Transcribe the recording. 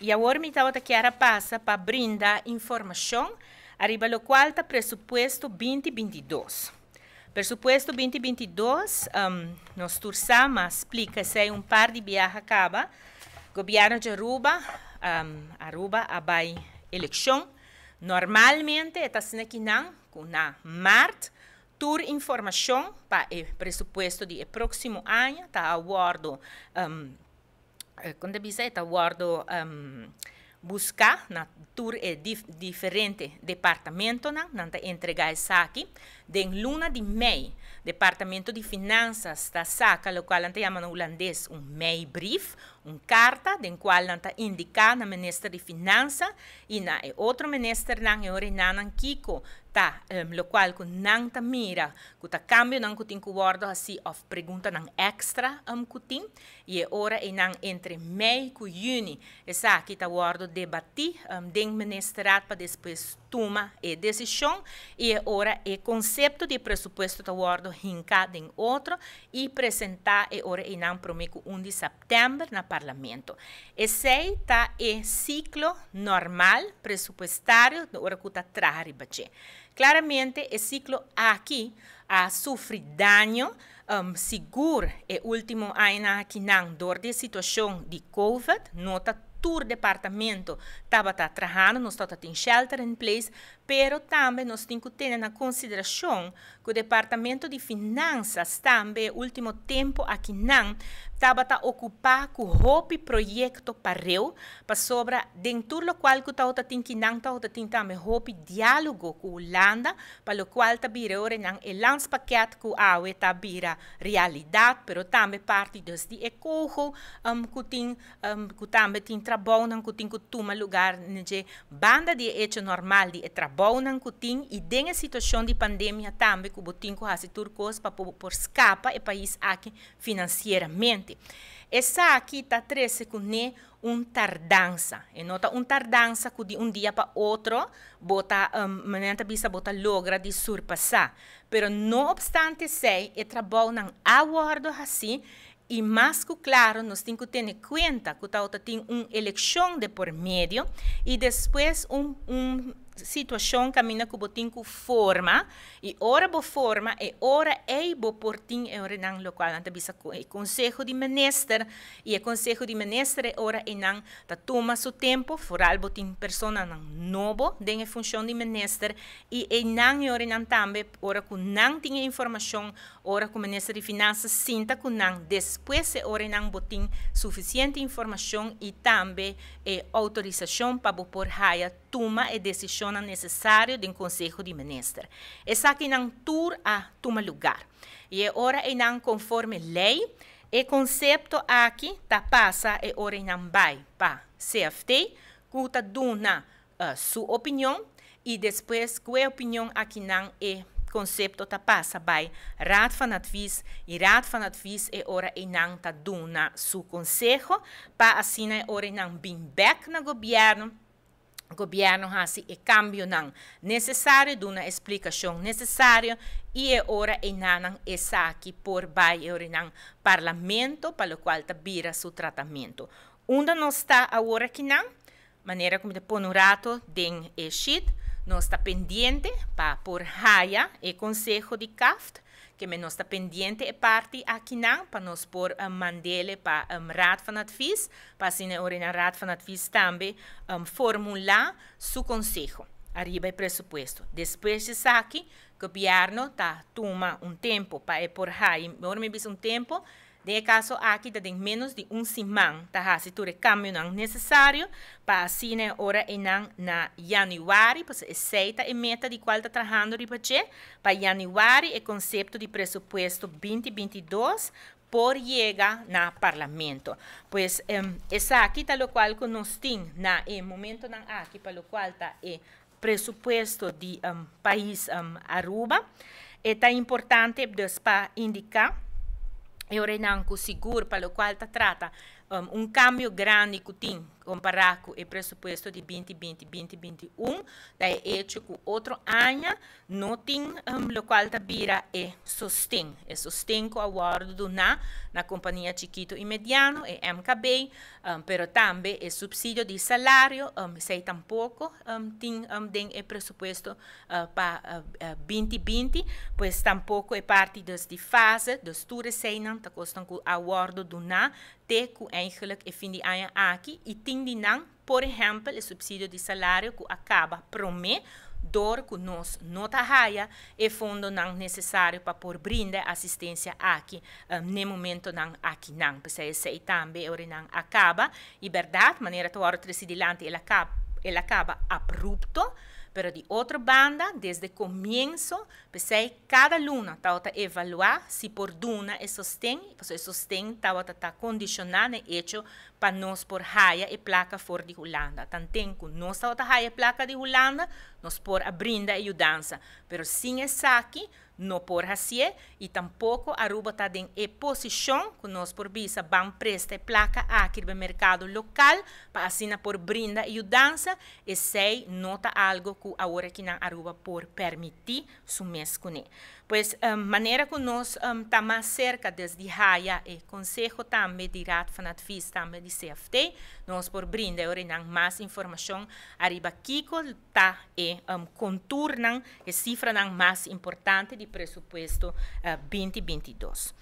E agora me estava quer passa para brindar informação arriba lo qual está pressuposto 2022. Pressuposto 2022, nós turçamos, explica se par de viagens acaba, governo de Aruba, Aruba abai eleição, normalmente está sendo aqui na março, tur informação para o pressuposto do próximo ano, está aguardo quando você está aguardo buscar na tour diferente departamento na entregar isso aqui den luna de mei departamento de finanças está saca lo qual ante chama no holandês mei brief carta den qual anta indicar na ministro de finanças e na outro ministro na ore nanan kiko tá lo qual ku nang ta mira ku ta cambio nang kuting ku wordo assim of pergunta nang extra kuting e ora e nang entre mei ku juni essa aqui ta wordo debati den ministrat para depois toma e decisão e ora e conceito de pressuposto ta wordo hinka den outro e apresentar e ora e nang promeco 1 de setembro na parlamento esse tá e ciclo normal pressupostário ora ku ta trahi bache. Claramente, o ciclo aqui a sofrer dano seguro e último ano aqui não dor de situação de COVID, nota todo departamento estava trabalhando, nós estamos shelter in place, pero também nós temos que ter na consideração que o departamento de finanças também último tempo aqui não estava ocupado com o projeto para sobre dentro do qual que estava tendo também o diálogo com a Holanda, para o qual também o landspaket que a está vira realidade, pero também parte de ecojo que também tem trabalho que tem que tomar lugar na banda de hecho normal de trabalho que tem e dentro da situação de pandemia também que tem que fazer turcos para por escapar o país aqui financeiramente. Essa aqui está trazendo com tardança. E nota tardança que de dia para outro bota bota logra de surpassar. Pero não obstante sei, o trabalho não aguardo assim. E mais que claro, nós temos que ter em conta que tem uma eleição de por meio e depois situação caminha que botin com forma e ora bo forma e ora bo portin e ora nang local anta bisa o conselho de ministro e o conselho de ministro ora e nang ta toma seu tempo foral botin persona nang novo den a função de ministro e nang ora nang tambe ora ku nang tinha informação ora ku ministro de finanças sinta ku nang depois ora nang botin suficiente informação e também autorização para por haia toma e decisão necessária do Conselho de Ministros. Essa aqui não tur a toma lugar. E ora é não conforme lei, o conceito aqui tá passa e ora não vai para CFT, que está dando sua opinião e depois que a opinião aqui não é conceito tá passa vai Raad van Advies e Raad van Advies e ora e não tá dando seu conselho para assim ora não bem back na governo. O governo faz o cambio necessário, de uma explicação necessária e é hora e não essa aqui por baixo no parlamento para o qual vira seu tratamento. Onde nós está agora aqui não, maneira como ponurato den sheet, nós está pendente para por haia e conselho de CAFT que nós está pendente e parte aqui não para nós por mandele para Raad van Advies para assim na Raad van Advies também formular seu conselho arriba o pressuposto depois disso aqui o governo tá toma tempo para por aí normalmente tempo de caso aqui tem menos de semana tá fazendo todo o cambio necessário para assim ora e na januário para aceita e meta de qual está trabalhando para januário o conceito de pressuposto 2022 por chegar na parlamento. Pois essa aqui tá o qual que nós temos na momento aqui para o qual tá o pressuposto de país Aruba. É tá importante para indicar e ora não seguro para o qual trata cambio grande que tem comparar com o pressuposto de 2020-2021, daí é hecho com outro ano, não tem o qual vira sustém com o acordo do na companhia chiquito e mediano, MKB, pero também é subsídio de salário, sei tampouco tem o pressuposto para 2020, pois tampouco é parte das de fase, dos toeren zijn dan, dat kost dan acordo do te que eigenlijk é fim de ano aqui e tem de não, por exemplo, o subsídio de salário que acaba promê door que nós nota raia e fundo não necessário para por brinde assistência aqui no momento não aqui não, porque se também ora não acaba e verdade maneira to hora tresidilante ele acaba abrupto. Pero de outra banda, desde o começo, pensei cada aluna estava a evaluar se por duna e sostém, porque o sostém estava a condicionar e hecho para nós por raia e placa fora de Holanda. Tanto que nós estava a raia e placa de Holanda, nós por abrir a ajudança. Pero sem essa aqui, não por assim e tampouco Aruba está em posição que nós por visa vamos prestar placa aqui no mercado local para assim por brindar ajudança e sei nota algo que agora aqui na Aruba por permitir su mês com ele. Pois maneira que nós está mais cerca desde Haia e conselho também de Raad van Advies também de CFT, nós por brindar agora mais informação arriba Kiko está e contornam e cifra mais importante de pressuposto 2022.